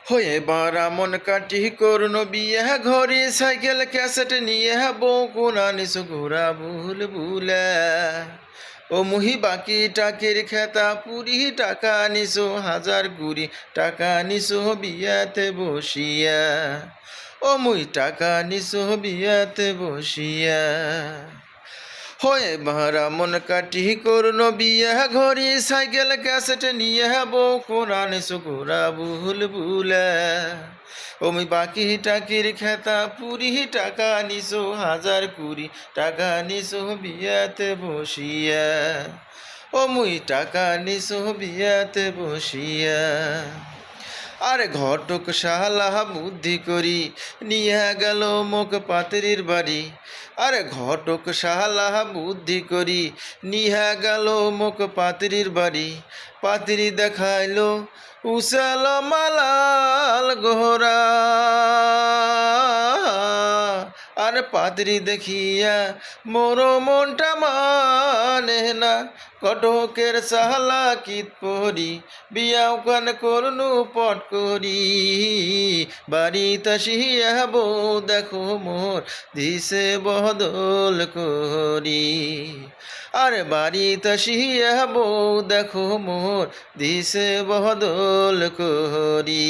হয়ে বারা মন কাটি করুন বিয়ে ঘরে সাইকেল ক্যাসেট নিয়ে বউ কোনা নিসু ঘোরা ভুল ভুলে ও মুহি বাকি টাকের খেতা পুরি টাকা নিসো হাজার গুড়ি টাকা নিসো বিয়াতে বসিয়া ও মুই টাকা নিসো বিয়াতে বসিয়া হয়ে ভাড়া মন কাটি করুন বিয়া ঘড়ি সাইকেল ক্যাসেট নিয়ে বউ কোরআন সুকুরা ভুল ভুলে ওমি বাকি টাকির খেতা পুরি টাকা নিসো হাজার কুড়ি টাকা নিসো বিয়াতে বসিয়া ও মুই টাকা নিসো বিয়াতে বসিয়া আরে ঘটক শালা বুদ্ধি করি নিয়ে গেল মুখ পাত্রীর বাড়ি আরে ঘটক শালা বুদ্ধি করি নিয়ে গেল মুখ পাত্রীর বাড়ি পাত্রী দেখাইলো উসাল মালাল গোহরা আর পাত্রী দেখিয়া মোর মনটা মানে না কটকের সাহলা কিত পরি বিয়াও কান করনু পট করি বাড়িতে আসিয়া বউ দেখো মোর দিছে বদল করি আর বাড়িতে আসিয়া বউ দেখো মোর দিছে বদল করি।